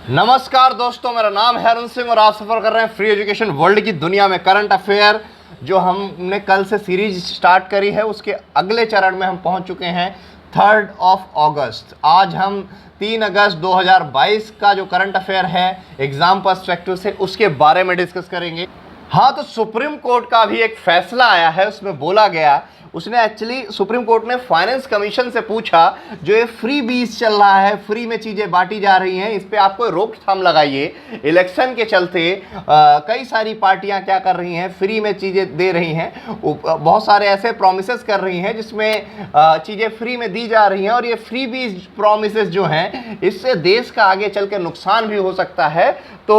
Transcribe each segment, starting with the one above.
नमस्कार दोस्तों, मेरा नाम है अरुण सिंह और आप सफ़र कर रहे हैं फ्री एजुकेशन वर्ल्ड की दुनिया में। करंट अफेयर जो हमने कल से सीरीज स्टार्ट करी है उसके अगले चरण में हम पहुंच चुके हैं 3 अगस्त। आज हम 3 अगस्त 2022 का जो करंट अफेयर है एग्ज़ाम पर्सपेक्टिव से उसके बारे में डिस्कस करेंगे। हाँ, तो सुप्रीम कोर्ट का भी एक फैसला आया है, उसमें बोला गया, उसने एक्चुअली सुप्रीम कोर्ट ने फाइनेंस कमीशन से पूछा जो ये फ्री बीज चल रहा है, फ्री में चीज़ें बांटी जा रही हैं, इस पे आप कोई रोकथाम लगाइए। इलेक्शन के चलते कई सारी पार्टियां क्या कर रही हैं, फ्री में चीज़ें दे रही हैं, बहुत सारे ऐसे प्रोमिसेस कर रही हैं जिसमें चीज़ें फ्री में दी जा रही हैं और ये फ्री बीज प्रोमिसेस जो हैं इससे देश का आगे चल के नुकसान भी हो सकता है। तो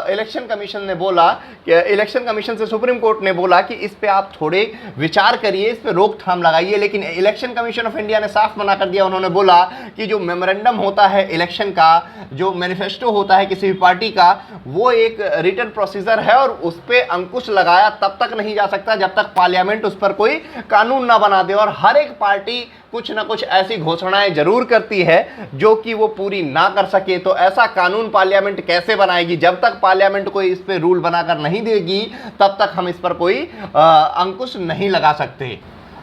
इलेक्शन कमीशन ने बोला कि इलेक्शन कमीशन से सुप्रीम कोर्ट ने बोला कि इस पे आप थोड़े विचार करिए, इस पे रोकथाम लगाइए। लेकिन इलेक्शन कमीशन ऑफ इंडिया ने साफ मना कर दिया। उन्होंने बोला कि जो मेमोरेंडम होता है इलेक्शन का, जो मैनिफेस्टो होता है किसी भी पार्टी का, वो एक रिटन प्रोसीजर है और उस पर अंकुश लगाया तब तक नहीं जा सकता जब तक पार्लियामेंट उस पर कोई कानून ना बना दे। और हर एक पार्टी कुछ ना कुछ ऐसी घोषणाएं जरूर करती है जो कि वो पूरी ना कर सके। तो ऐसा कानून पार्लियामेंट कैसे बनाएगी? जब तक पार्लियामेंट कोई इस पे रूल बनाकर नहीं देगी तब तक हम इस पर कोई अंकुश नहीं लगा सकते।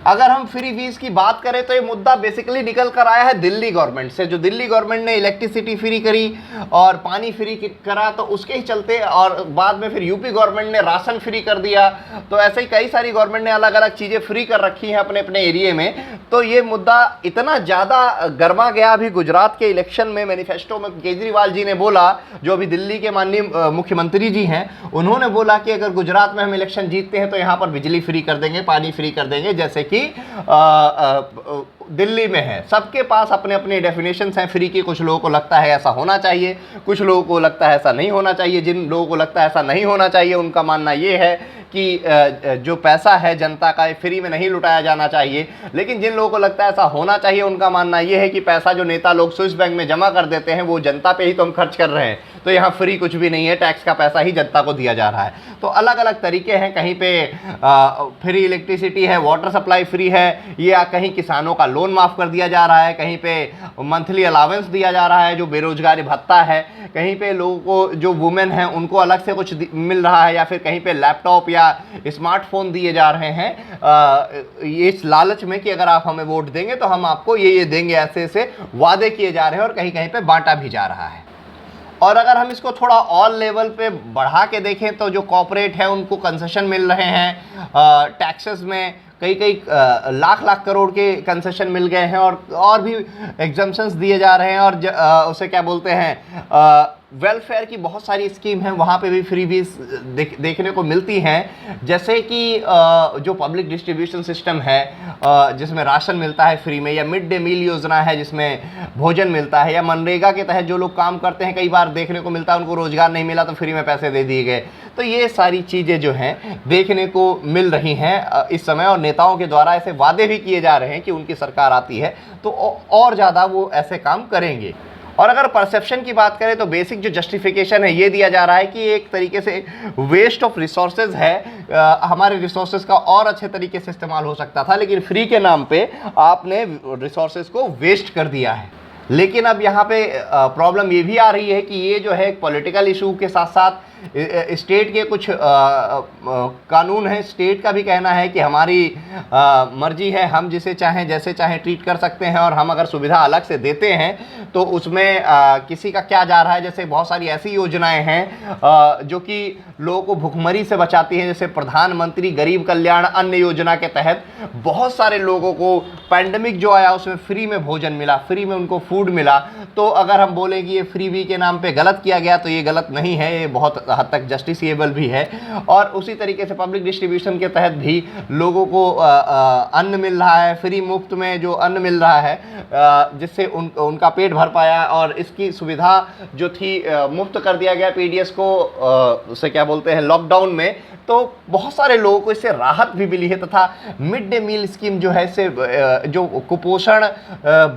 अगर हम फ्री बीज की बात करें तो ये मुद्दा बेसिकली निकल कर आया है दिल्ली गवर्नमेंट से। जो दिल्ली गवर्नमेंट ने इलेक्ट्रिसिटी फ्री करी और पानी फ्री करा, तो उसके ही चलते, और बाद में फिर यूपी गवर्नमेंट ने राशन फ्री कर दिया। तो ऐसे ही कई सारी गवर्नमेंट ने अलग अलग चीज़ें फ्री कर रखी हैं अपने अपने एरिए में। तो ये मुद्दा इतना ज़्यादा गर्मा गया अभी गुजरात के इलेक्शन में। मैनिफेस्टो में केजरीवाल जी ने बोला, जो अभी दिल्ली के माननीय मुख्यमंत्री जी हैं, उन्होंने बोला कि अगर गुजरात में हम इलेक्शन जीतते हैं तो यहाँ पर बिजली फ्री कर देंगे, पानी फ्री कर देंगे, जैसे कि दिल्ली में है। सबके पास अपने अपने डेफिनेशंस हैं फ्री की। कुछ लोगों को लगता है ऐसा होना चाहिए, कुछ लोगों को लगता है ऐसा नहीं होना चाहिए। जिन लोगों को लगता है ऐसा नहीं होना चाहिए उनका मानना ये है कि जो पैसा है जनता का फ्री में नहीं लुटाया जाना चाहिए। लेकिन जिन लोगों को लगता है ऐसा होना चाहिए उनका मानना ये है कि पैसा जो नेता लोग स्विस बैंक में जमा कर देते हैं वो जनता पे ही तो हम खर्च कर रहे हैं, तो यहाँ फ्री कुछ भी नहीं है, टैक्स का पैसा ही जनता को दिया जा रहा है। तो अलग अलग तरीके हैं, कहीं पे फ्री इलेक्ट्रिसिटी है, वाटर सप्लाई फ्री है, या कहीं किसानों का लोन माफ़ कर दिया जा रहा है, कहीं पे मंथली अलावेंस दिया जा रहा है जो बेरोजगारी भत्ता है, कहीं पे लोगों को जो वुमेन हैं उनको अलग से कुछ मिल रहा है, या फिर कहीं पे लैपटॉप या स्मार्टफोन दिए जा रहे हैं ये इस लालच में कि अगर आप हमें वोट देंगे तो हम आपको ये देंगे। ऐसे ऐसे वादे किए जा रहे हैं और कहीं कहीं पे बांटा भी जा रहा है। और अगर हम इसको थोड़ा ऑल लेवल पे बढ़ा के देखें तो जो कॉर्पोरेट है उनको कंसेशन मिल रहे हैं, टैक्सेस में कई कई लाख लाख करोड़ के कंसेशन मिल गए हैं, और भी एग्जम्पशंस दिए जा रहे हैं। और उसे क्या बोलते हैं, वेलफेयर की बहुत सारी स्कीम हैं, वहाँ पे भी फ्री बीज देखने को मिलती हैं। जैसे कि जो पब्लिक डिस्ट्रीब्यूशन सिस्टम है जिसमें राशन मिलता है फ्री में, या मिड डे मील योजना है जिसमें भोजन मिलता है, या मनरेगा के तहत जो लोग काम करते हैं कई बार देखने को मिलता है उनको रोज़गार नहीं मिला तो फ्री में पैसे दे दिए गए। तो ये सारी चीज़ें जो हैं देखने को मिल रही हैं इस समय, और नेताओं के द्वारा ऐसे वादे भी किए जा रहे हैं कि उनकी सरकार आती है तो और ज़्यादा वो ऐसे काम करेंगे। और अगर परसेप्शन की बात करें तो बेसिक जो जस्टिफिकेशन है ये दिया जा रहा है कि एक तरीके से वेस्ट ऑफ रिसोर्सेज है, हमारे रिसोर्सेज का और अच्छे तरीके से इस्तेमाल हो सकता था, लेकिन फ्री के नाम पे आपने रिसोर्सेज को वेस्ट कर दिया है। लेकिन अब यहाँ पे प्रॉब्लम ये भी आ रही है कि ये जो है एक पॉलिटिकल इशू के साथ साथ स्टेट के कुछ कानून हैं। स्टेट का भी कहना है कि हमारी मर्जी है, हम जिसे चाहें जैसे चाहें ट्रीट कर सकते हैं, और हम अगर सुविधा अलग से देते हैं तो उसमें किसी का क्या जा रहा है। जैसे बहुत सारी ऐसी योजनाएं हैं जो कि लोगों को भुखमरी से बचाती हैं, जैसे प्रधानमंत्री गरीब कल्याण अन्न योजना के तहत बहुत सारे लोगों को पैंडमिक जो आया उसमें फ्री में भोजन मिला, फ्री में उनको फूड मिला। तो अगर हम बोलें कि ये फ्री बी के नाम पे गलत किया गया तो ये गलत नहीं है, ये बहुत हद तक जस्टिसेबल भी है। और उसी तरीके से पब्लिक डिस्ट्रीब्यूशन के तहत भी लोगों को अन्न मिल रहा है, फ्री मुफ्त में जो अन्न मिल रहा है जिससे उनका पेट भर पाया। और इसकी सुविधा जो थी मुफ्त कर दिया गया पीडीएस को, उसे क्या बोलते हैं, लॉकडाउन में। तो बहुत सारे लोगों को इससे राहत भी मिली है। तथा मिड डे मील स्कीम जो है इससे जो कुपोषण,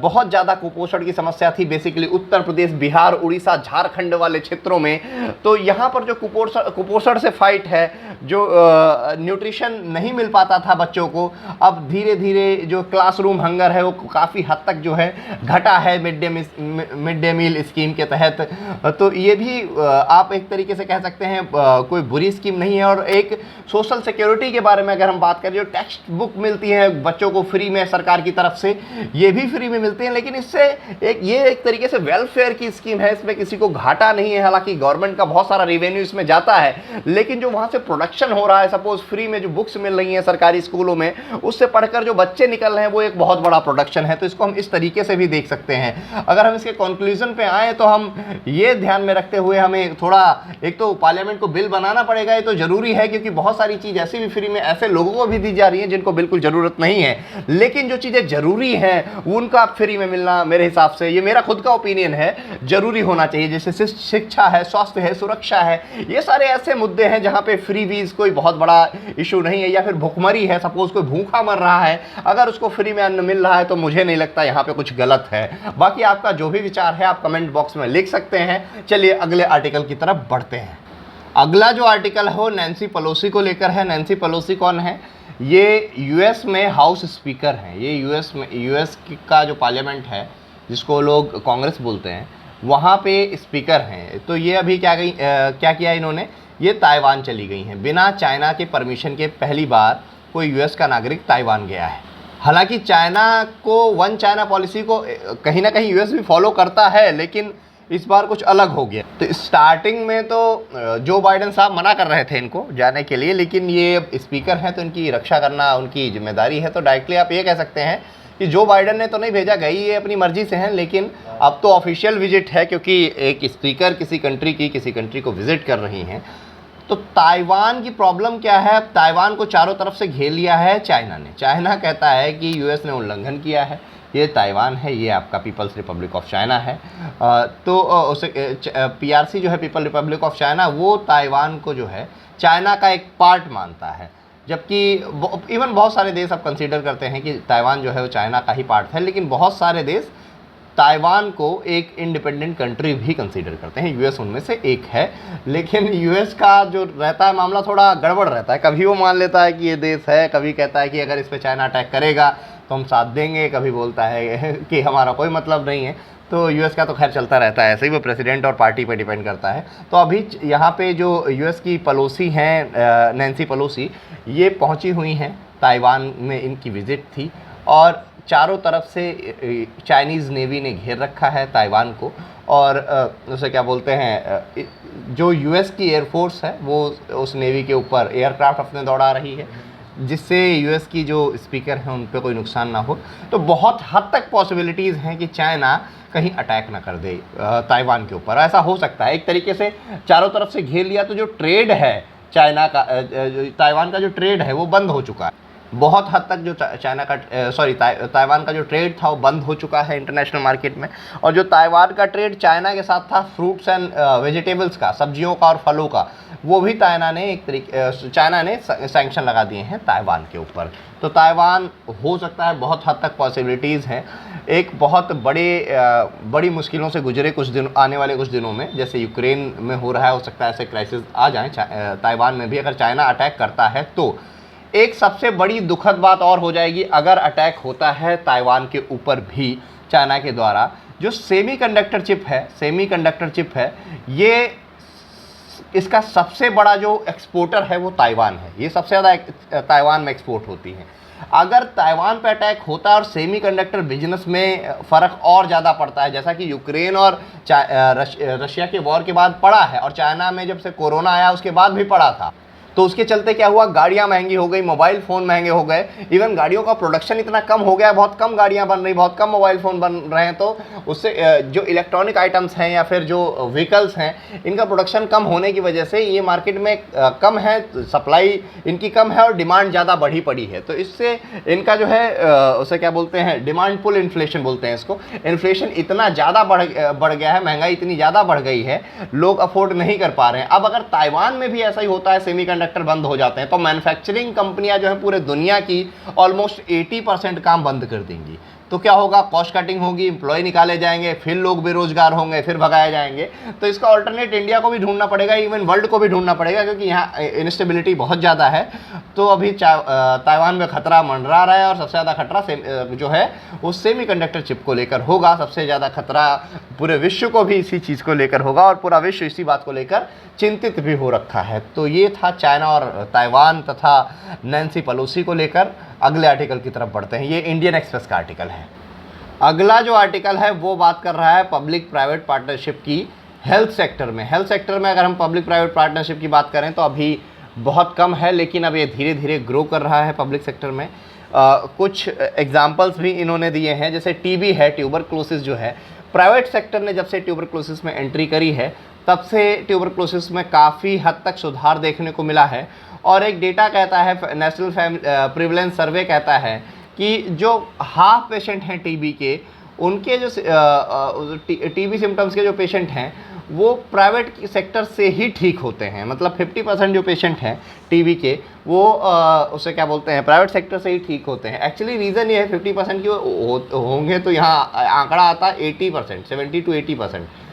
बहुत ज़्यादा कुपोषण की समस्या थी बेसिकली उत्तर प्रदेश, बिहार, उड़ीसा, झारखंड वाले क्षेत्रों में, तो यहाँ पर जो कुपोषण से फाइट है, जो न्यूट्रिशन नहीं मिल पाता था बच्चों को, अब धीरे धीरे जो क्लासरूम हंगर है वो काफ़ी हद तक जो है घटा है मिड डे मील स्कीम के तहत। तो ये भी आप एक तरीके से कह सकते हैं कोई बुरी स्कीम नहीं है। और एक सोशल सिक्योरिटी के बारे में अगर हम बात करें, जो टेक्स्ट बुक मिलती है बच्चों को फ्री में सरकार की तरफ से, ये भी फ्री में मिलती हैं, लेकिन इससे ये एक तरीके से वेलफेयर की स्कीम है, इसमें किसी को घाटा नहीं है। हालांकि गवर्नमेंट का बहुत सारा रेवेन्यू इसमें जाता है, लेकिन जो वहाँ से प्रोडक्शन हो रहा है, सपोज फ्री में जो बुक्स मिल रही हैं सरकारी स्कूलों में, उससे पढ़कर जो बच्चे निकल रहे हैं वो एक बहुत बड़ा प्रोडक्शन है। तो इसको हम इस तरीके से भी देख सकते हैं। अगर हम इसके कंक्लूजन पे आए तो हम ये ध्यान में रखते हुए हमें थोड़ा, एक तो पार्लियामेंट को बिल बनाना पड़ेगा, ये तो जरूरी है, क्योंकि बहुत सारी चीज़ ऐसी भी फ्री में ऐसे लोगों को भी दी जा रही है जिनको बिल्कुल ज़रूरत नहीं है। लेकिन जो चीज़ें ज़रूरी हैं उनका फ्री में मिलना मेरे हिसाब से, ये मेरा खुद का ओपिनियन है, ज़रूरी होना चाहिए। जैसे शिक्षा है, स्वास्थ्य है, सुरक्षा है, ये सारे ऐसे मुद्दे हैं जहाँ पे फ्री वीज कोई बहुत बड़ा इशू नहीं है। या फिर भुखमरी है, सपोज कोई भूखा मर रहा है, अगर उसको फ्री में अन्न मिल रहा है तो मुझे नहीं लगता यहाँ पे कुछ गलत है। बाकी आपका जो भी विचार है आप कमेंट बॉक्स में लिख सकते हैं। चलिए अगले आर्टिकल की तरफ बढ़ते हैं। अगला जो आर्टिकल है वो नैन्सी पेलोसी को लेकर है। नैन्सी पेलोसी कौन है? ये यूएस में हाउस स्पीकर हैं। ये यूएस का जो पार्लियामेंट है, जिसको लोग कांग्रेस बोलते हैं, वहाँ पे स्पीकर हैं। तो ये अभी क्या किया इन्होंने, ये ताइवान चली गई हैं बिना चाइना के परमिशन के। पहली बार कोई यूएस का नागरिक ताइवान गया है। हालांकि चाइना को, वन चाइना पॉलिसी को कहीं ना कहीं यूएस भी फॉलो करता है, लेकिन इस बार कुछ अलग हो गया। तो स्टार्टिंग में तो जो बाइडेन साहब मना कर रहे थे इनको जाने के लिए, लेकिन ये स्पीकर हैं तो इनकी रक्षा करना उनकी जिम्मेदारी है। तो डायरेक्टली आप ये कह सकते हैं कि जो बाइडेन ने तो नहीं भेजा, गई ये अपनी मर्जी से हैं, लेकिन अब तो ऑफिशियल विजिट है, क्योंकि एक स्पीकर किसी कंट्री को विजिट कर रही हैं। तो ताइवान की प्रॉब्लम क्या है? अब ताइवान को चारों तरफ से घेर लिया है चाइना ने। चाइना कहता है कि यूएस ने उल्लंघन किया है, ये ताइवान है, ये आपका पीपल्स रिपब्लिक ऑफ चाइना है। तो उसे पीआरसी जो है, पीपल रिपब्लिक ऑफ चाइना, वो ताइवान को जो है चाइना का एक पार्ट मानता है। जबकि इवन बहुत सारे देश अब कंसीडर करते हैं कि ताइवान जो है वो चाइना का ही पार्ट है, लेकिन बहुत सारे देश ताइवान को एक इंडिपेंडेंट कंट्री भी कंसीडर करते हैं। यूएस उनमें से एक है। लेकिन यूएस का जो रहता है मामला थोड़ा गड़बड़ रहता है। कभी वो मान लेता है कि ये देश है, कभी कहता है कि अगर इस पर चाइना अटैक करेगा तो हम साथ देंगे, कभी बोलता है कि हमारा कोई मतलब नहीं है। तो यूएस का तो खैर चलता रहता है, ऐसे ही वो प्रेसिडेंट और पार्टी पे डिपेंड करता है। तो अभी यहाँ पे जो यूएस की पेलोसी हैं, नैन्सी पेलोसी, ये पहुँची हुई हैं ताइवान में, इनकी विज़िट थी, और चारों तरफ से चाइनीज़ नेवी ने घेर रखा है ताइवान को। और उसे क्या बोलते हैं, जो यूएस की एयरफोर्स है वो उस नेवी के ऊपर एयरक्राफ्ट अपने दौड़ा रही है, जिससे यूएस की जो स्पीकर हैं उन पे कोई नुकसान ना हो। तो बहुत हद तक पॉसिबिलिटीज़ हैं कि चाइना कहीं अटैक ना कर दे ताइवान के ऊपर। ऐसा हो सकता है। एक तरीके से चारों तरफ से घेर लिया तो जो ट्रेड है चाइना का, ताइवान का जो ट्रेड है वो बंद हो चुका है। बहुत हद तक जो ताइवान का जो ट्रेड था वो बंद हो चुका है इंटरनेशनल मार्केट में। और जो ताइवान का ट्रेड चाइना के साथ था, फ्रूट्स एंड वेजिटेबल्स का, सब्जियों का और फलों का, वो भी चाइना ने सैंक्शन लगा दिए हैं ताइवान के ऊपर। तो ताइवान हो सकता है, बहुत हद तक पॉसिबिलिटीज़ हैं। एक बहुत बड़ी मुश्किलों से गुजरे आने वाले कुछ दिनों में, जैसे यूक्रेन में हो रहा है, हो सकता है ऐसे क्राइसिस आ जाएँ ताइवान में भी, अगर चाइना अटैक करता है तो। एक सबसे बड़ी दुखद बात और हो जाएगी अगर अटैक होता है ताइवान के ऊपर भी चाइना के द्वारा। जो सेमीकंडक्टर चिप है, ये इसका सबसे बड़ा जो एक्सपोर्टर है वो ताइवान है। ये सबसे ज़्यादा ताइवान में एक्सपोर्ट होती है। अगर ताइवान पे अटैक होता है और सेमीकंडक्टर बिजनेस में फ़र्क और ज़्यादा पड़ता है, जैसा कि यूक्रेन और रशिया के वॉर के बाद पड़ा है, और चाइना में जब से कोरोना आया उसके बाद भी पड़ा था, तो उसके चलते क्या हुआ, गाड़ियाँ महंगी हो गई, मोबाइल फ़ोन महंगे हो गए, इवन गाड़ियों का प्रोडक्शन इतना कम हो गया, बहुत कम गाड़ियाँ बन रही, बहुत कम मोबाइल फ़ोन बन रहे हैं। तो उससे जो इलेक्ट्रॉनिक आइटम्स हैं या फिर जो व्हीकल्स हैं, इनका प्रोडक्शन कम होने की वजह से ये मार्केट में कम है, सप्लाई इनकी कम है और डिमांड ज़्यादा बढ़ी पड़ी है। तो इससे इनका जो है उसे क्या बोलते हैं, डिमांड पुल इन्फ्लेशन बोलते हैं इसको। इन्फ्लेशन इतना ज़्यादा बढ़ गया है, महंगाई इतनी ज़्यादा बढ़ गई है, लोग अफोर्ड नहीं कर पा रहे हैं। अब अगर ताइवान में भी ऐसा ही होता है, सेमीकंडक्टर बंद हो जाते हैं, तो मैन्युफैक्चरिंग कंपनियां जो है पूरे दुनिया की ऑलमोस्ट 80% काम बंद कर देंगी। तो क्या होगा, कॉस्ट कटिंग होगी, एम्प्लॉय निकाले जाएंगे, फिर लोग बेरोजगार होंगे, फिर भगाए जाएंगे। तो इसका ऑल्टरनेट इंडिया को भी ढूंढना पड़ेगा, इवन वर्ल्ड को भी ढूंढना पड़ेगा, क्योंकि यहाँ इंस्टेबिलिटी बहुत ज़्यादा है। तो अभी ताइवान में खतरा मंडरा रहा है, और सबसे ज़्यादा खतरा जो है वो सेमीकंडक्टर चिप को लेकर होगा। सबसे ज़्यादा खतरा पूरे विश्व को भी इसी चीज़ को लेकर होगा, और पूरा विश्व इसी बात को लेकर चिंतित भी हो रखा है। तो ये था चाइना और ताइवान तथा नैन्सी पेलोसी को लेकर। अगले आर्टिकल की तरफ बढ़ते हैं, ये इंडियन एक्सप्रेस का आर्टिकल है। अगला जो आर्टिकल है वो बात कर रहा है पब्लिक प्राइवेट पार्टनरशिप की हेल्थ सेक्टर में। हेल्थ सेक्टर में अगर हम पब्लिक प्राइवेट पार्टनरशिप की बात करें तो अभी बहुत कम है, लेकिन अब ये धीरे धीरे ग्रो कर रहा है पब्लिक सेक्टर में। कुछ एग्जांपल्स भी इन्होंने दिए हैं, जैसे टीबी है, ट्यूबरक्लोसिस जो है, प्राइवेट सेक्टर ने जब से ट्यूबरक्लोसिस में एंट्री करी है तब से ट्यूबरक्लोसिस में काफ़ी हद तक सुधार देखने को मिला है। और एक डेटा कहता है, नेशनल प्रिवलेंस सर्वे कहता है कि जो हाफ पेशेंट हैं टीबी के, उनके जो टीबी सिम्टम्स के जो पेशेंट हैं वो प्राइवेट सेक्टर से ही ठीक होते हैं। मतलब 50% जो पेशेंट हैं टीबी के वो उसे क्या बोलते हैं, प्राइवेट सेक्टर से ही ठीक होते हैं। एक्चुअली रीज़न ये है 50% की होंगे तो यहाँ आंकड़ा आता है 80%, 70 to 80%।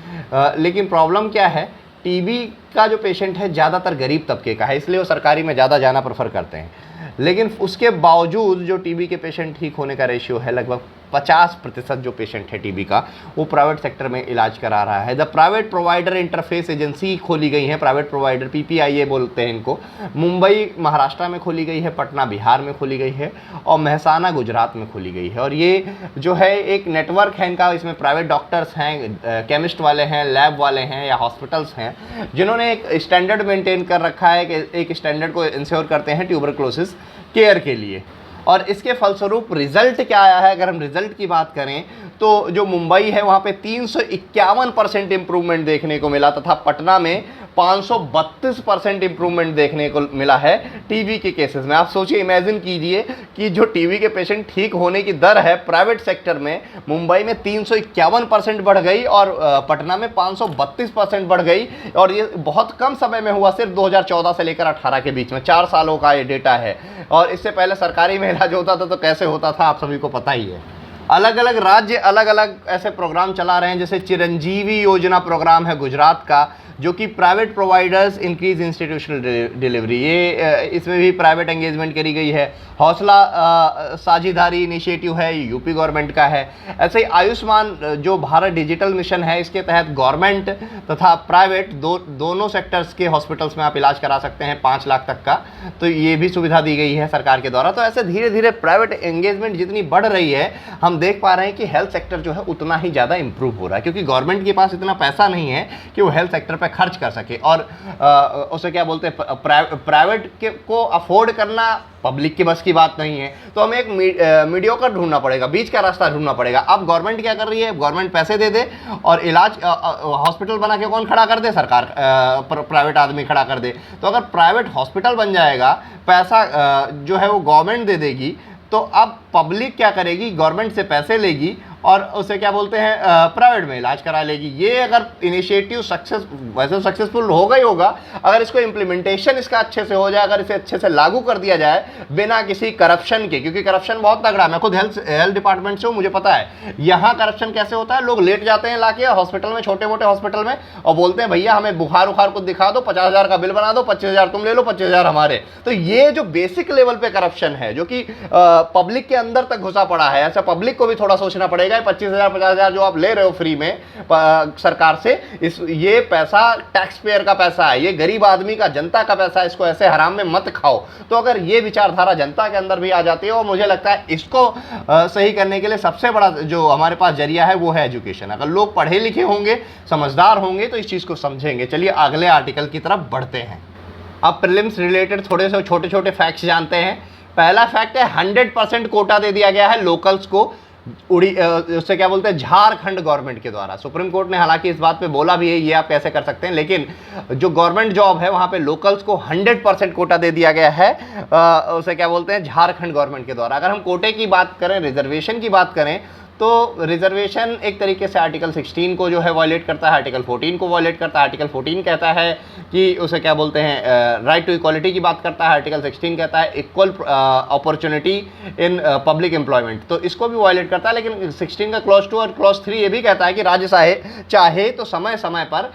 लेकिन प्रॉब्लम क्या है, टीबी का जो पेशेंट है ज़्यादातर गरीब तबके का है, इसलिए वो सरकारी में ज़्यादा जाना प्रेफर करते हैं। लेकिन उसके बावजूद जो टीबी के पेशेंट ठीक होने का रेशियो है, लगभग 50% जो पेशेंट है टीबी का वो प्राइवेट सेक्टर में इलाज करा रहा है। The private provider interface agency खोली गई है, प्राइवेट प्रोवाइडर पीपीआईए बोलते हैं इनको। मुंबई महाराष्ट्र में खोली गई है, पटना बिहार में खोली गई है, और मेहसाना गुजरात में खोली गई है। और ये जो है एक नेटवर्क है इनका, इसमें प्राइवेट डॉक्टर्स हैं, केमिस्ट वाले हैं, लैब वाले हैं या हॉस्पिटल्स हैं, जिन्होंने एक स्टैंडर्ड मेंटेन कर रखा है कि एक स्टैंडर्ड को इंश्योर करते हैं ट्यूबरक्लोसिस केयर के लिए। और इसके फलस्वरूप रिजल्ट क्या आया है, अगर हम रिजल्ट की बात करें तो जो मुंबई है वहाँ पे 351% इम्प्रूवमेंट देखने को मिला, तथा पटना में 532% इम्प्रूवमेंट देखने को मिला है टीबी के केसेस में। आप सोचिए, इमेजिन कीजिए कि जो टीबी के पेशेंट ठीक होने की दर है प्राइवेट सेक्टर में, मुंबई में 351% बढ़ गई और पटना में 532% बढ़ गई। और ये बहुत कम समय में हुआ, सिर्फ 2014 से लेकर 18 के बीच में, 4 सालों का ये डेटा है। और इससे पहले सरकारी में इलाज होता था तो कैसे होता था आप सभी को पता ही है। अलग अलग राज्य अलग अलग ऐसे प्रोग्राम चला रहे हैं, जैसे चिरंजीवी योजना प्रोग्राम है गुजरात का, जो कि private providers increase institutional delivery, ये इसमें भी प्राइवेट एंगेजमेंट करी गई है। हौसला साझेदारी इनिशिएटिव है, यूपी गवर्नमेंट का है। ऐसे ही आयुष्मान जो भारत डिजिटल मिशन है, इसके तहत गवर्नमेंट तथा प्राइवेट दोनों सेक्टर्स के हॉस्पिटल्स में आप इलाज करा सकते हैं 5 लाख तक का, तो ये भी सुविधा दी गई है सरकार के द्वारा। तो ऐसे धीरे धीरे प्राइवेट एंगेजमेंट जितनी बढ़ रही है, हम देख पा रहे हैं कि हेल्थ सेक्टर जो है उतना ही ज़्यादा इंप्रूव हो रहा है, क्योंकि गवर्नमेंट के पास इतना पैसा नहीं है कि वो हेल्थ सेक्टर पर खर्च कर सके। और उसे क्या बोलते हैं, प्राइवेट को अफोर्ड करना पब्लिक की बस की बात नहीं है, तो हमें एक मीडियोकर ढूंढना पड़ेगा, बीच का रास्ता ढूंढना पड़ेगा। अब गवर्नमेंट क्या कर रही है, गवर्नमेंट पैसे दे दे और इलाज हॉस्पिटल बना के कौन खड़ा कर दे, सरकार प्राइवेट आदमी खड़ा कर दे। तो अगर प्राइवेट हॉस्पिटल बन जाएगा, पैसा जो है वो गवर्नमेंट दे देगी, तो अब पब्लिक क्या करेगी, गवर्नमेंट से पैसे लेगी और उसे क्या बोलते हैं, प्राइवेट में इलाज करा लेगी। ये अगर इनिशिएटिव वैसे सक्सेसफुल होगा ही होगा, अगर इसको इम्प्लीमेंटेशन इसका अच्छे से हो जाए, अगर इसे अच्छे से लागू कर दिया जाए बिना किसी करप्शन के, क्योंकि करप्शन बहुत तगड़ा है। मैं खुद हेल्थ डिपार्टमेंट से हूँ, मुझे पता है यहाँ करप्शन कैसे होता है। लोग लेट जाते हैं लाके हॉस्पिटल में, छोटे मोटे हॉस्पिटल में, और बोलते हैं भैया हमें बुखार उखार को दिखा दो, 50,000 का बिल बना दो, 25,000 तुम ले लो, 25,000 हमारे। तो ये जो बेसिक लेवल पे करप्शन है, जो कि पब्लिक के अंदर तक घुसा पड़ा है, ऐसा पब्लिक को भी थोड़ा सोचना पड़ेगा। 25,000 50,000 जो आप ले रहे हो फ्री में सरकार से, ये पैसा टैक्स पेयर का पैसा है, ये गरीब आदमी का, जनता का पैसा है, इसको ऐसे हराम में मत खाओ। तो अगर ये विचारधारा जनता के अंदर भी आ जाती है, और मुझे लगता है इसको सही करने के लिए सबसे बड़ा जो हमारे पास जरिया है वो है एजुकेशन। अगर लोग पढ़े लिखे होंगे, समझदार होंगे, तो इस चीज को समझेंगे। चलिए अगले आर्टिकल की तरफ बढ़ते हैं। अब प्रीलिम्स रिलेटेड थोड़े से छोटे छोटे फैक्ट्स जानते हैं। पहला फैक्ट है 100% कोटा दे दिया गया है लोकल्स को, उससे क्या बोलते हैं, झारखंड गवर्नमेंट के द्वारा। सुप्रीम कोर्ट ने हालांकि इस बात पे बोला भी है ये आप कैसे कर सकते हैं, लेकिन जो गवर्नमेंट जॉब है वहां पे लोकल्स को 100% कोटा दे दिया गया है, उसे क्या बोलते हैं, झारखंड गवर्नमेंट के द्वारा। अगर हम कोटे की बात करें, रिजर्वेशन की बात करें, तो रिजर्वेशन एक तरीके से आर्टिकल 16 को जो है वायलेट करता है, आर्टिकल 14 को वायलेट करता है। आर्टिकल 14 कहता है कि उसे क्या बोलते हैं, राइट टू इक्वालिटी की बात करता है। आर्टिकल 16 कहता है equal opportunity in public employment, तो इसको भी वायलेट करता है। लेकिन 16 का क्लॉज 2 और क्लॉज 3 ये भी कहता है कि राज्य चाहे तो समय समय पर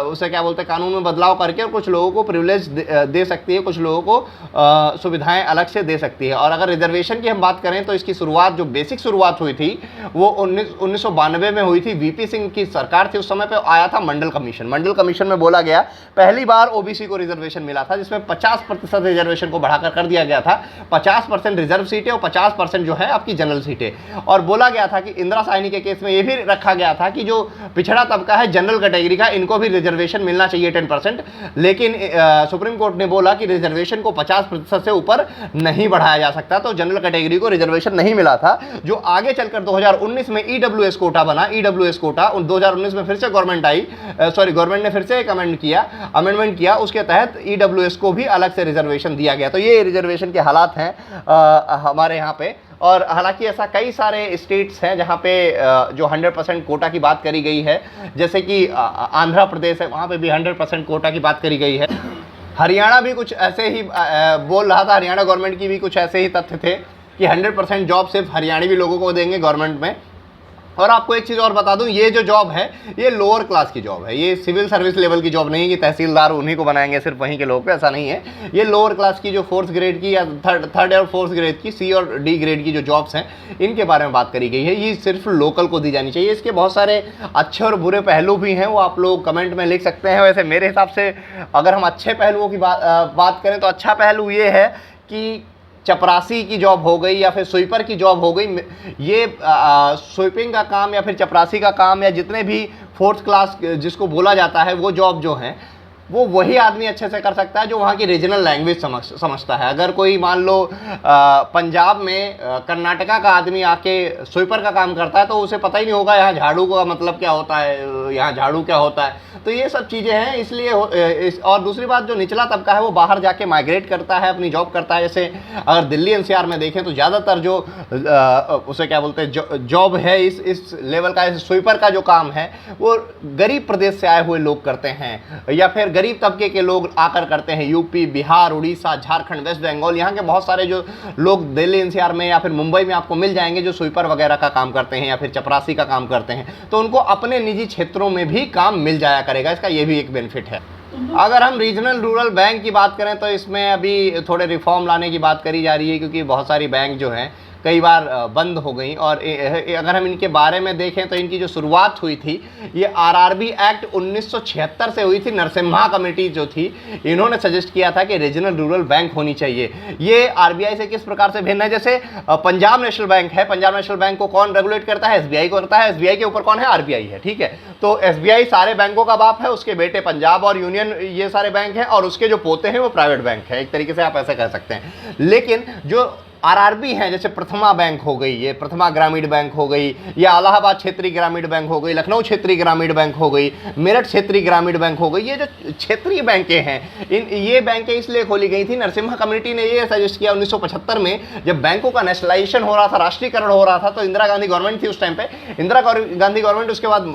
उसे क्या बोलते हैं, कानून में बदलाव करके और कुछ लोगों को प्रिविलेज दे सकती है, कुछ लोगों को सुविधाएं अलग से दे सकती है। और अगर रिजर्वेशन की हम बात करें तो इसकी शुरुआत, जो बेसिक शुरुआत हुई थी वो 1992 में हुई थी। वीपी सिंह की सरकार थी, उस समय पे आया था मंडल कमीशन। मंडल कमीशन में बोला गया पहली बार ओबीसी को रिजर्वेशन मिला था, जिसमें 50% रिजर्वेशन को बढ़ाकर कर दिया गया था। 50% रिजर्व सीटें और 50% जो है आपकी जनरल सीटें। और बोला गया था कि इंदिरा साहनी के केस में ये भी रखा गया था कि जो पिछड़ा तबका है, जनरल कैटेगरी का, इनको भी रिजर्वेशन मिलना चाहिए 10%। लेकिन सुप्रीम कोर्ट ने बोला कि रिजर्वेशन को 50% से ऊपर नहीं बढ़ाया जा सकता, तो जनरल कैटेगरी को रिजर्वेशन नहीं मिला था। जो आगे चलकर 2019 में ईडब्ल्यूएस कोटा बना, ईडब्ल्यूएस कोटा 2019 में फिर से गवर्नमेंट ने फिर से एक अमेंडमेंट किया, उसके तहत ईडब्ल्यूएस को भी अलग से रिजर्वेशन दिया गया। तो ये रिजर्वेशन के हालात हैं हमारे यहाँ पे। और हालांकि ऐसा कई सारे स्टेट्स हैं जहाँ पे जो 100% कोटा की बात करी गई है, जैसे कि आंध्र प्रदेश है, वहाँ पे भी 100% कोटा की बात करी गई है। हरियाणा भी कुछ ऐसे ही बोल रहा था, हरियाणा गवर्नमेंट की भी कुछ ऐसे ही तथ्य थे कि 100% जॉब सिर्फ हरियाणवी लोगों को देंगे गवर्नमेंट में। और आपको एक चीज़ और बता दूं, ये जो जॉब है ये लोअर क्लास की जॉब है, ये सिविल सर्विस लेवल की जॉब नहीं है कि तहसीलदार उन्हीं को बनाएंगे सिर्फ वहीं के लोग पे, ऐसा नहीं है। ये लोअर क्लास की जो 4th ग्रेड की या थर्ड और 4th ग्रेड की, सी और डी ग्रेड की जो जॉब्स हैं, इनके बारे में बात करी गई है। ये सिर्फ लोकल को दी जानी चाहिए। इसके बहुत सारे अच्छे और बुरे पहलू भी हैं, वो आप लोग कमेंट में लिख सकते हैं। वैसे मेरे हिसाब से अगर हम अच्छे पहलुओं की बात करें तो अच्छा पहलू ये है कि चपरासी की जॉब हो गई या फिर स्वीपर की जॉब हो गई, ये स्वीपिंग का काम या फिर चपरासी का काम या जितने भी 4th क्लास जिसको बोला जाता है, वो जॉब जो है वो वही आदमी अच्छे से कर सकता है जो वहाँ की रीजनल लैंग्वेज समझता है। अगर कोई मान लो पंजाब में कर्नाटका का आदमी आके स्वीपर का काम करता है तो उसे पता ही नहीं होगा यहाँ झाड़ू का मतलब क्या होता है, यहाँ झाड़ू क्या होता है। तो ये सब चीज़ें हैं, इसलिए और दूसरी बात, जो निचला तबका है वो बाहर जाके माइग्रेट करता है, अपनी जॉब करता है। जैसे अगर दिल्ली एनसीआर में देखें तो ज़्यादातर जो उसे क्या बोलते हैं जॉब है इस लेवल का, इस स्वीपर का जो काम है वो गरीब प्रदेश से आए हुए लोग करते हैं, या फिर गरीब तबके के लोग आकर करते हैं। यूपी, बिहार, उड़ीसा, झारखंड, वेस्ट बंगाल, यहाँ के बहुत सारे जो लोग दिल्ली एनसीआर में या फिर मुंबई में आपको मिल जाएंगे जो स्वीपर वगैरह का काम करते हैं या फिर चपरासी का काम करते हैं। तो उनको अपने निजी क्षेत्रों में भी काम मिल जाया करेगा, इसका ये भी एक बेनिफिट है। अगर हम रीजनल रूरल बैंक की बात करें तो इसमें अभी थोड़े रिफॉर्म लाने की बात करी जा रही है, क्योंकि बहुत सारी बैंक जो हैं कई बार बंद हो गई। और अगर हम इनके बारे में देखें तो इनकी जो शुरुआत हुई थी ये आरआरबी एक्ट 1976 से हुई थी। नरसिम्हा कमेटी जो थी, इन्होंने सजेस्ट किया था कि रीजनल रूरल बैंक होनी चाहिए। ये आरबीआई से किस प्रकार से भिन्न है, जैसे पंजाब नेशनल बैंक है, पंजाब नेशनल बैंक को कौन रेगुलेट करता है, एसबीआई को करता है। एसबीआई के ऊपर कौन है, आरबीआई है, ठीक है। तो एसबीआई सारे बैंकों का बाप है, उसके बेटे पंजाब और यूनियन ये सारे बैंक हैं, और उसके जो पोते हैं वो प्राइवेट बैंक है, एक तरीके से आप ऐसे कह सकते हैं। लेकिन जो आरआरबी हैं, जैसे प्रथमा बैंक हो गई, ये प्रथमा ग्रामीण बैंक हो गई, या इलाहाबाद क्षेत्रीय ग्रामीण बैंक हो गई, लखनऊ क्षेत्रीय ग्रामीण बैंक हो गई, मेरठ क्षेत्रीय ग्रामीण बैंक हो गई, ये जो क्षेत्रीय बैंकें हैं ये बैंकें इसलिए खोली गई थी। नरसिम्हा कमेटी ने ये सजेस्ट किया 1975 में, जब बैंकों का नेशनलाइजेशन हो रहा था, राष्ट्रीयकरण हो रहा था, तो इंदिरा गांधी गवर्नमेंट थी उस टाइम पे, इंदिरा गांधी गवर्नमेंट, उसके बाद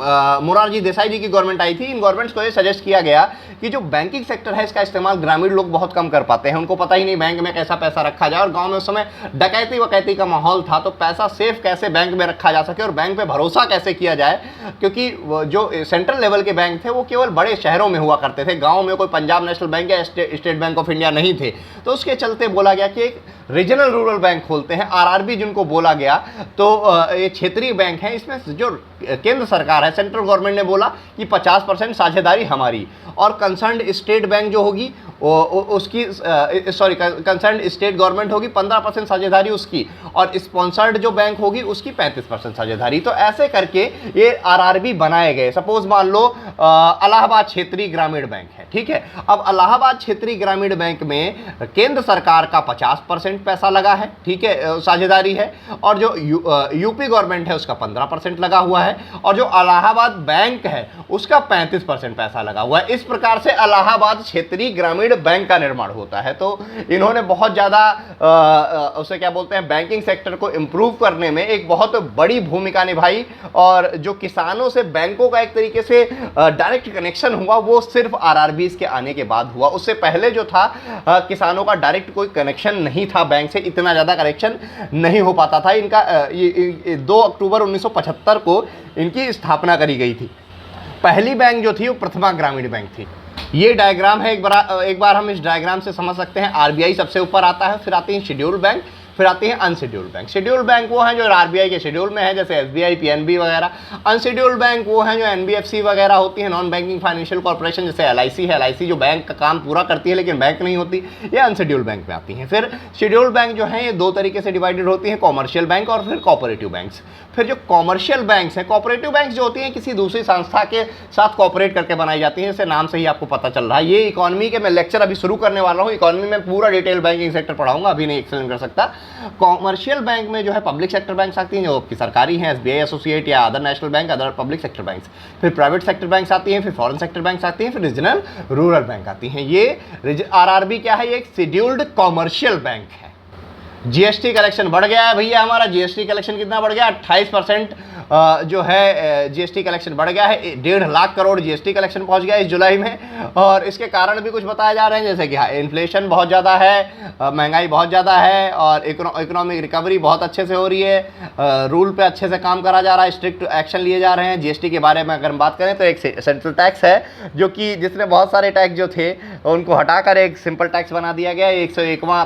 मोरारजी देसाई जी की गवर्नमेंट आई थी। इन गवर्नमेंट्स को ये सजेस्ट किया गया कि जो बैंकिंग सेक्टर है इसका इस्तेमाल ग्रामीण लोग बहुत कम कर पाते हैं, उनको पता ही नहीं बैंक में कैसा पैसा रखा जाए, और गाँव में उस समय डकैती वकैती का माहौल था, तो पैसा सेफ कैसे बैंक में रखा जा सके और बैंक पे भरोसा कैसे किया जाए, क्योंकि जो सेंट्रल लेवल के बैंक थे वो केवल बड़े शहरों में हुआ करते थे, गांव में कोई पंजाब नेशनल बैंक या स्टेट बैंक ऑफ इंडिया नहीं थे। तो उसके चलते बोला गया कि एक रीजनल रूरल बैंक खोलते हैं, आरआरबी जिनको बोला गया। तो ये क्षेत्रीय बैंक है, इसमें जो केंद्र सरकार है, सेंट्रल गवर्नमेंट ने बोला कि 50% साझेदारी हमारी, और कंसर्न्ड स्टेट बैंक जो होगी उसकी कंसर्न्ड स्टेट गवर्नमेंट होगी 15% साझेदारी उसकी, और स्पॉन्सर्ड जो बैंक होगी उसकी 35% साझेदारी। तो ऐसे करके ये आरआरबी बनाए गए। सपोज मान लो इलाहाबाद क्षेत्रीय ग्रामीण बैंक है, ठीक है। अब इलाहाबाद क्षेत्रीय ग्रामीण बैंक में केंद्र सरकार का 50% पैसा लगा है, ठीक है, साझेदारी है, और जो यूपी गवर्नमेंट है उसका 15% लगा हुआ है, और जो इलाहाबाद बैंक है उसका 35% पैसा लगा हुआ है। इस प्रकार से इलाहाबाद क्षेत्रीय ग्रामीण ग्रामीण बैंक का निर्माण होता है। तो इन्होंने बहुत ज़्यादा उसे क्या बोलते हैं, बैंकिंग सेक्टर को इम्प्रूव करने में एक बहुत बड़ी भूमिका निभाई। और जो किसानों से बैंकों का एक तरीके से डायरेक्ट कनेक्शन हुआ वो सिर्फ आरआरबीज के आने के बाद हुआ। उससे पहले जो था किसानों का डायरेक्ट कोई कनेक्शन नहीं था, बैंक से इतना ज़्यादा कनेक्शन नहीं हो पाता था। इनका 2 अक्टूबर 1975 को इनकी स्थापना करी गई थी। पहली बैंक जो थी वो प्रथमा ग्रामीण बैंक थी। ये डायग्राम है, एक बार हम इस डायग्राम से समझ सकते हैं। आरबीआई सबसे ऊपर आता है, फिर आती है शेड्यूल्ड बैंक, फिर आती है अनशेड्यूल्ड बैंक। शेड्यूल्ड बैंक वो हैं जो आरबीआई के शेड्यूल में है, जैसे एसबीआई, पीएनबी वगैरह। अनशेड्यूल्ड बैंक वो हैं जो एनबीएफसी वगैरह होती है, नॉन बैंकिंग फाइनेंशियल कॉर्पोरेशन, जैसे एलआईसी है। एलआईसी जो बैंक का काम पूरा करती है लेकिन बैंक नहीं होती, ये अनशेड्यूल्ड बैंक में आती हैं। फिर शेड्यूल्ड बैंक जो हैं ये 2 तरीके से डिवाइडेड होती हैं, कॉमर्शियल बैंक और फिर कोऑपरेटिव बैंक्स। फिर जो कॉमर्शियल बैंक्स हैं, कोऑपरेटिव बैंक्स जो होती हैं किसी दूसरी संस्था के साथ कोऑपरेट करके बनाई जाती हैं, जैसे नाम से ही आपको पता चल रहा है। ये इकोनॉमी के मैं लेक्चर अभी शुरू करने वाला हूँ, इकोनॉमी में पूरा डिटेल बैंकिंग सेक्टर पढ़ाऊंगा, अभी नहीं एक्सप्लेन कर सकता। कॉमर्शियल बैंक में जो है पब्लिक सेक्टर बैंक्स आती हैं जो कि सरकारी हैं, एसबीआई एसोसिएट या other national bank, other public sector banks. फिर प्राइवेट सेक्टर बैंक्स आती हैं, फिर फॉरेन सेक्टर बैंक्स आती हैं, फिर रीजनल रूरल बैंक आती हैं। ये आरआरबी क्या है, ये एक शेड्यूल्ड कॉमर्शियल बैंक है। जीएसटी कलेक्शन बढ़ गया है भैया हमारा। जीएसटी कलेक्शन कितना बढ़ गया, 28% जो है जीएसटी कलेक्शन बढ़ गया है। 1.5 लाख करोड़ जीएसटी कलेक्शन पहुंच गया इस जुलाई में। और इसके कारण भी कुछ बताए जा रहे हैं, जैसे कि इन्फ्लेशन बहुत ज़्यादा है, महंगाई बहुत ज़्यादा है, और इकोनॉमिक रिकवरी बहुत अच्छे से हो रही है, रूल पे अच्छे से काम करा जा रहा है, स्ट्रिक्ट एक्शन लिए जा रहे हैं। जीएसटी के बारे में अगर हम बात करें तो एक सेंट्रल टैक्स है जो कि जिसने बहुत सारे टैक्स जो थे उनको हटाकर एक सिंपल टैक्स बना दिया गया। 101वां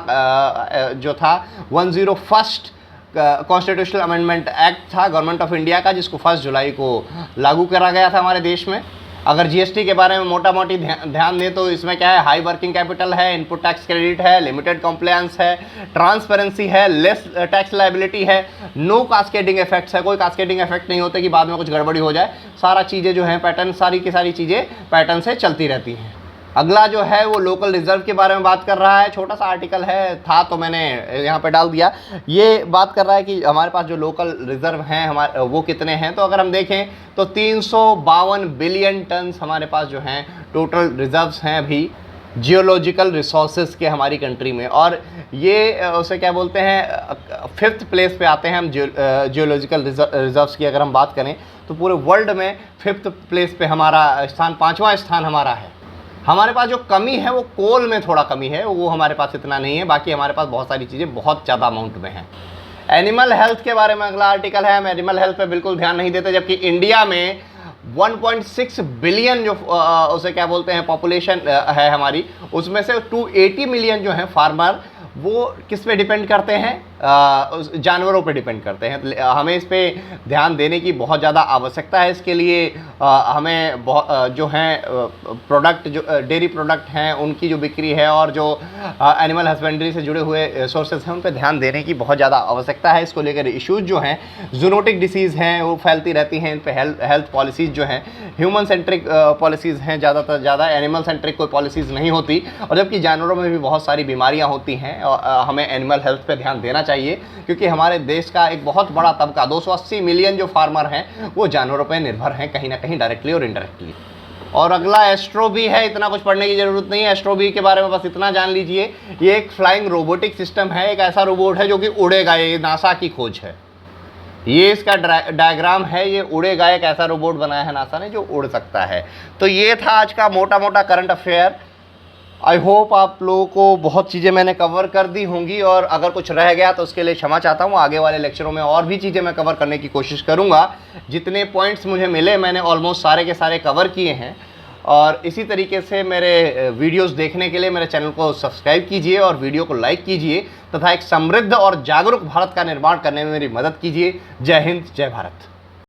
जो था 101st कॉन्स्टिट्यूशनल अमेंडमेंट एक्ट था गवर्नमेंट ऑफ इंडिया का, जिसको 1 जुलाई को लागू करा गया था हमारे देश में। अगर जीएसटी के बारे में मोटा मोटी ध्यान दें तो इसमें क्या है, हाई वर्किंग कैपिटल है, इनपुट टैक्स क्रेडिट है, लिमिटेड कॉम्प्लायंस है, ट्रांसपेरेंसी है, लेस टैक्स लायबिलिटी है, नो कास्केडिंग इफेक्ट्स है। कोई कास्केडिंग इफेक्ट नहीं होते कि बाद में कुछ गड़बड़ी हो जाए। सारा चीज़ें जो हैं पैटर्न, सारी की सारी चीज़ें पैटर्न से चलती रहती हैं। अगला जो है वो लोकल रिजर्व के बारे में बात कर रहा है। छोटा सा आर्टिकल है, था तो मैंने यहाँ पे डाल दिया। ये बात कर रहा है कि हमारे पास जो लोकल रिजर्व हैं हमारे वो कितने हैं। तो अगर हम देखें तो 352 बिलियन टन हमारे पास जो हैं टोटल रिजर्व्स हैं अभी जियोलॉजिकल रिसोर्सेज के हमारी कंट्री में। और ये उसे क्या बोलते हैं, 5th प्लेस पे आते हैं हम जियोलॉजिकल रिजर्व्स की अगर हम बात करें तो पूरे वर्ल्ड में 5th प्लेस पे हमारा स्थान, 5वां स्थान हमारा है। हमारे पास जो कमी है वो कोल में थोड़ा कमी है, वो हमारे पास इतना नहीं है। बाकी हमारे पास बहुत सारी चीज़ें बहुत ज़्यादा अमाउंट में हैं। एनिमल हेल्थ के बारे में अगला आर्टिकल है। हम एनिमल हेल्थ पे बिल्कुल ध्यान नहीं देते, जबकि इंडिया में 1.6 बिलियन जो उसे क्या बोलते हैं पॉपुलेशन है हमारी, उसमें से 280 मिलियन जो है फार्मर, वो किस पे डिपेंड करते हैं, जानवरों पे डिपेंड करते हैं। हमें इस पे ध्यान देने की बहुत ज़्यादा आवश्यकता है। इसके लिए हमें जो हैं प्रोडक्ट, जो डेयरी प्रोडक्ट हैं उनकी जो बिक्री है और जो एनिमल हस्बेंड्री से जुड़े हुए सोर्सेज हैं उन पे ध्यान देने की बहुत ज़्यादा आवश्यकता है। इसको लेकर इश्यूज जो हैं, जूनोटिक डिसीज़ हैं वो फैलती रहती हैं, इन पे हेल्थ पॉलिसीज़ जो हैं ह्यूमन सेंट्रिक पॉलिसीज़ हैं ज़्यादातर ज़्यादा, एनिमल सेंट्रिक कोई पॉलिसीज़ नहीं होती। और जबकि जानवरों में भी बहुत सारी बीमारियाँ होती हैं, हमें एनिमल हेल्थ पे ध्यान देना चाहिए, क्योंकि हमारे देश का एक बहुत बड़ा तबका 280 मिलियन जो फार्मर हैं वो जानवरों पे निर्भर हैं कहीं ना कहीं, डायरेक्टली और इनडायरेक्टली। और अगला एस्ट्रोबी है। इतना कुछ पढ़ने की ज़रूरत नहीं है एस्ट्रोबी के बारे में, बस इतना जान लीजिए ये एक फ्लाइंग रोबोटिक सिस्टम है। एक ऐसा रोबोट है जो कि उड़ेगा, ये नासा की खोज है। ये इसका डायग्राम है, ये उड़ेगा, एक ऐसा रोबोट बनाया है नासा ने जो उड़ सकता है। तो ये था आज का मोटा मोटा करंट अफेयर। आई होप आप लोगों को बहुत चीज़ें मैंने कवर कर दी होंगी, और अगर कुछ रह गया तो उसके लिए क्षमा चाहता हूँ। आगे वाले लेक्चरों में और भी चीज़ें मैं कवर करने की कोशिश करूँगा। जितने पॉइंट्स मुझे मिले मैंने ऑलमोस्ट सारे के सारे कवर किए हैं। और इसी तरीके से मेरे वीडियोस देखने के लिए मेरे चैनल को सब्सक्राइब कीजिए और वीडियो को लाइक कीजिए, तथा एक समृद्ध और जागरूक भारत का निर्माण करने में मेरी मदद कीजिए। जय हिंद, जय भारत।